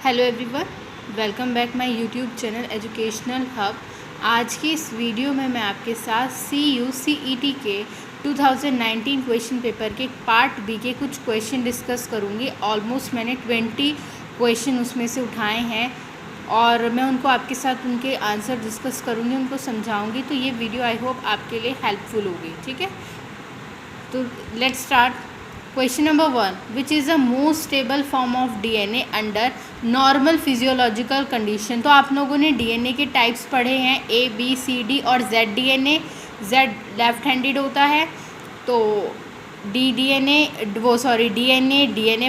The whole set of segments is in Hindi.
Hello everyone, welcome back my YouTube channel educational hub. आज की इस वीडियो में मैं आपके साथ CUCET के 2019 क्वेश्चन पेपर के पार्ट बी के कुछ क्वेश्चन डिस्कस करूंगी। ऑलमोस्ट मैंने 20 क्वेश्चन उसमें से उठाए हैं और मैं उनको आपके साथ उनके आंसर डिस्कस करूंगी, उनको समझाऊंगी। तो ये वीडियो आई होप आपके लिए हेल्पफुल होगी। ठीक है, तो let's start. Question number 1, which is the most stable form of DNA under normal physiological condition. तो आप लोगों ने DNA के टाइप्स पढ़े हैं, ABCD और ZDNA। Z लेफ्ट हैंडेड होता है, तो DNA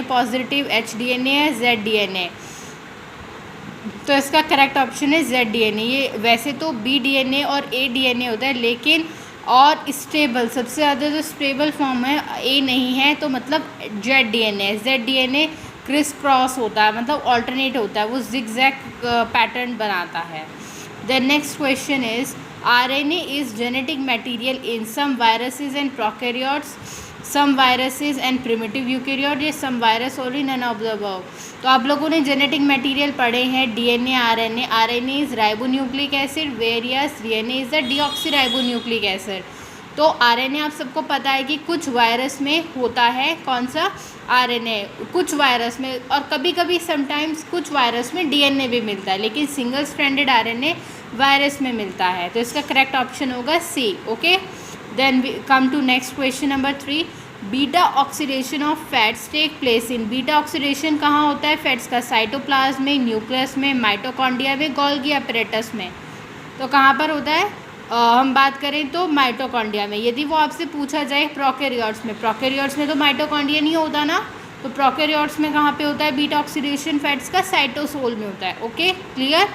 पॉजिटिव, HDNA है, ZDNA। तो इसका करेक्ट ऑप्शन है ZDNA। ये वैसे तो BDNA और ADNA होता है, लेकिन और स्टेबल सबसे ज़्यादा जो स्टेबल फॉर्म है A नहीं है, तो मतलब ZDNA क्रिस क्रॉस होता है, मतलब ऑल्टरनेट होता है, वो जिगजैग पैटर्न बनाता है। The next question is RNA is genetic material in some viruses and prokaryotes, some viruses and primitive eukaryote, या सम वायरस और नन ऑफ द अबव। तो आप लोगों ने जेनेटिक मटेरियल पढ़े हैं DNA, RNA। RNA is ribonucleic acid, various DNA is the deoxyribonucleic acid. तो RNA आप सबको पता है कि कुछ वायरस में होता है, कौन सा RNA, कुछ वायरस में, और कभी कभी समटाइम्स कुछ वायरस में DNA भी मिलता है, लेकिन सिंगल स्ट्रैंडेड RNA वायरस में मिलता है। तो इसका करेक्ट ऑप्शन होगा C। Okay, then we come to next question number 3। Beta oxidation of fats take place in. Beta oxidation कहाँ होता है फैट्स का? साइटोप्लाज्म में, न्यूक्लियस में, माइटोकॉन्ड्रिया में, गोल्गी apparatus में। तो कहाँ पर होता है? हम बात करें तो माइटोकॉन्ड्रिया में। यदि वो आपसे पूछा जाए प्रोकैरियोट्स में तो माइटोकॉन्ड्रिया नहीं होता ना, तो प्रोकैरियोट्स में कहाँ पे होता है बीटा ऑक्सीडेशन फैट्स का? साइटोसोल में होता है। Okay, clear.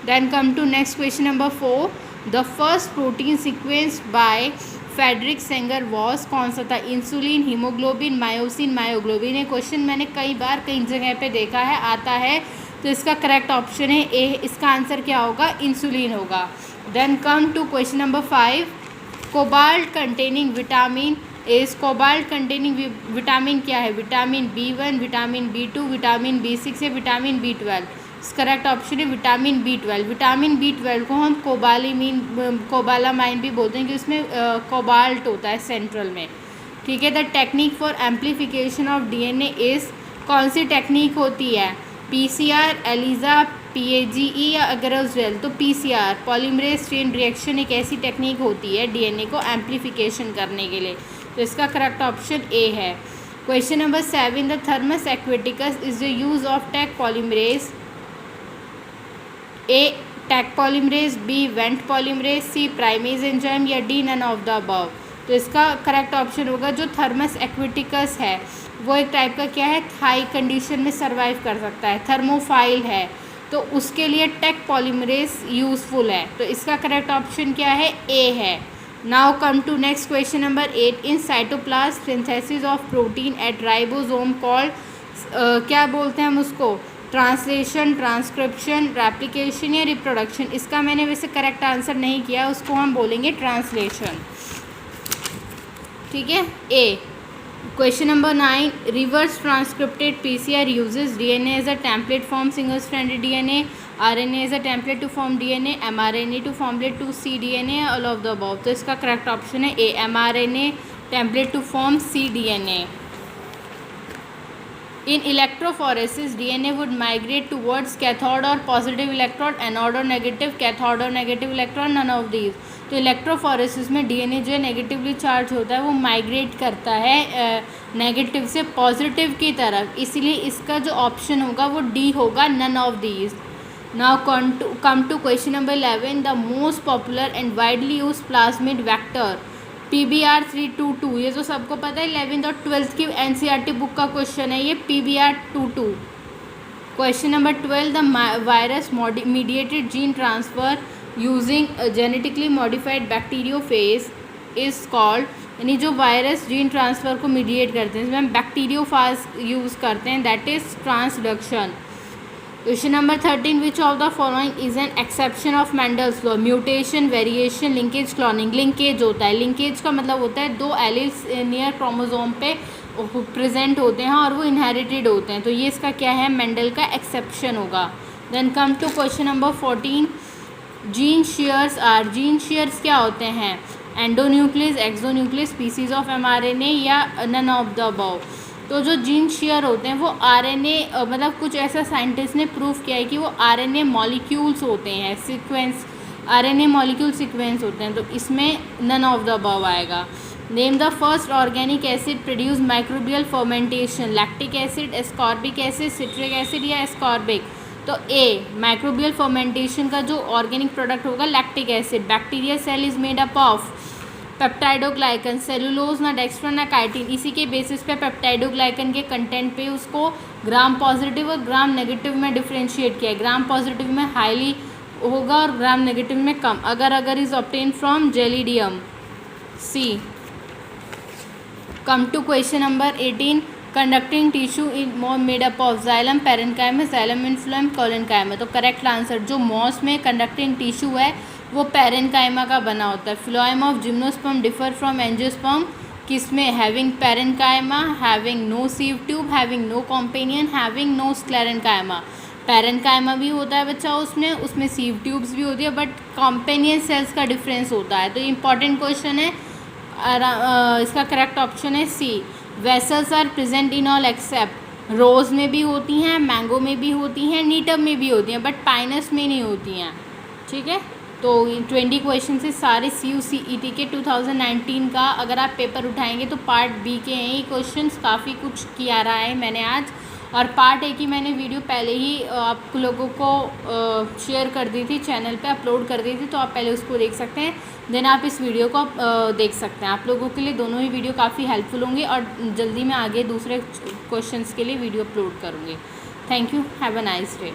Then come to next question number 4। The first protein sequenced by Frederick Sanger was, कौन सा था? Insulin, haemoglobin, myosin, myoglobin. ये क्वेश्चन मैंने कई बार कई जगह पे देखा है, आता है। तो इसका करेक्ट ऑप्शन है ए। इसका आंसर क्या होगा? इंसुलिन होगा। Then come to question number 5। Cobalt containing vitamin is. Cobalt containing vitamin क्या है? Vitamin B1, vitamin B2, vitamin B6 या विटामिन B12। करेक्ट ऑप्शन है विटामिन B12। विटामिन B12 को हम कोबालामाइन भी बोलते हैं, कि उसमें कोबाल्ट होता है सेंट्रल में। ठीक है। The technique for amplification of DNA is, कौन सी टेक्निक होती है? PCR, ELISA, PAGE या अग्रोजेल? तो PCR, पॉलीमरेज चेन रिएक्शन, एक ऐसी टेक्निक होती है DNA को एम्प्लीफिकेशन करने के लिए। तो इसका करेक्ट ऑप्शन A है। Question number 7। The Thermus aquaticus is the use of Taq polymerase. A Taq polymerase, B vent polymerase, C primase enzyme, या D none of the above. तो इसका करेक्ट ऑप्शन होगा जो थर्मस एक्वेटिकस है, वो एक टाइप का क्या है? हाई कंडीशन में सर्वाइव कर सकता है, थर्मोफाइल है, तो उसके लिए टैक पॉलीमरेज यूजफुल है। तो इसका करेक्ट ऑप्शन क्या है? A है। Now come to next question number 8। In cytoplasm synthesis of protein at ribosome called, क्या बोलते हैं हम उसको? ट्रांसलेशन, ट्रांसक्रिप्शन, रेप्लिकेशन या रिप्रोडक्शन। इसका मैंने वैसे करेक्ट आंसर नहीं किया, उसको हम बोलेंगे ट्रांसलेशन। ठीक है, A. Question number 9। Reverse transcripted PCR uses DNA as a template form single stranded DNA, RNA as a template to form DNA, mRNA to formulate to cDNA, all of the above. तो इसका करेक्ट ऑप्शन है A, mRNA template to form cDNA। In electrophoresis, DNA would migrate towards cathode or positive electrode, anode or negative, cathode or negative electron, none of these। तो इलेक्ट्रोफोरेसिस में DNA जो है नेगेटिवली चार्ज होता है, वो माइग्रेट करता है नेगेटिव से पॉजिटिव की तरफ, इसलिए इसका जो ऑप्शन होगा वो D होगा, none of these. Now come to question number 11। The most popular and widely use plasmid vector PBR322। ये तो सबको पता है, 11th और 12th की NCERT बुक का क्वेश्चन है ये, PBR22। Question number 12। The virus mediated gene transfer using genetically modified bacteriophage is called, यानी जो वायरस जीन ट्रांसफ़र को मीडिएट करते हैं, जिसमें हम बैक्टीरियोफाज यूज़ करते हैं, that is transduction. Question number 13। Which of the following is an exception of Mendel's law? Mutation, variation, linkage, cloning. Linkage होता है, लिंकेज का मतलब होता है दो एलिल्स नियर क्रोमोसोम पे प्रेजेंट होते हैं और वो इनहेरिटेड होते हैं। तो ये इसका क्या है, मेंडल का एक्सेप्शन होगा। Then come to question number 14, gene shears are, gene shears क्या होते हैं, endonuclease, exonuclease, species of mRNA या नन ऑफ द अबव। तो जो जीन शेयर होते हैं वो आरएनए मतलब कुछ ऐसा साइंटिस्ट ने प्रूव किया है कि वो आरएनए मॉलिक्यूल्स होते हैं, सीक्वेंस, आरएनए मॉलिक्यूल सीक्वेंस होते हैं। तो इसमें नन ऑफ द अबव आएगा। Name the first organic acid produce microbial fermentation, lactic acid, ascorbic acid, citric acid या एस्कॉर्बिक। तो ए माइक्रोबियल फर्मेंटेशन का जो ऑर्गेनिक प्रोडक्ट होगा lactic acid. Bacteria cell is made up of peptidoglycan, cellulose, ना डेक्स्ट्रा ना काइटिन। इसी के बेसिस पे पेप्टाइडोग्लाइकन के कंटेंट पे उसको ग्राम पॉजिटिव और ग्राम नेगेटिव में डिफ्रेंशिएट किया है। ग्राम पॉजिटिव में हाईली होगा और ग्राम नेगेटिव में कम। अगर is obtain from Gelidium. C come to question number 18, conducting tissue in made up of xylem, parenchyma, xylem in phloem, collenchyma. तो करेक्ट आंसर जो मॉस में कंडक्टिंग टिश्यू है वो पेरेन्काइमा का बना होता है। Phloem of gymnosperm differ from angiosperm किसमें, having parenchyma, having no sieve tube, having no companion, having no sclerenchyma. Parenchyma भी होता है बच्चा उसमें सीव ट्यूब्स भी होती है, बट कॉम्पेनियन सेल्स का डिफरेंस होता है। तो इंपॉर्टेंट क्वेश्चन है। इसका करेक्ट ऑप्शन है C, vessels are present in all except, rose में भी होती हैं, मैंगो में भी होती हैं, नीटम में भी होती हैं, बट पाइनस में नहीं होती हैं। ठीक है, तो 20 क्वेश्चन से सारे CUCET के 2019 का अगर आप पेपर उठाएंगे तो पार्ट बी के हैं ये क्वेश्चंस। काफ़ी कुछ किया रहा है मैंने आज, और पार्ट ए की मैंने वीडियो पहले ही आप लोगों को शेयर कर दी थी, चैनल पे अपलोड कर दी थी, तो आप पहले उसको देख सकते हैं, देन आप इस वीडियो को देख सकते हैं। आप लोगों के लिए दोनों ही वीडियो काफ़ी हेल्पफुल होंगे, और जल्दी मैं आगे दूसरे क्वेश्चंस के लिए वीडियो अपलोड करूँगी। Thank you, have a nice day.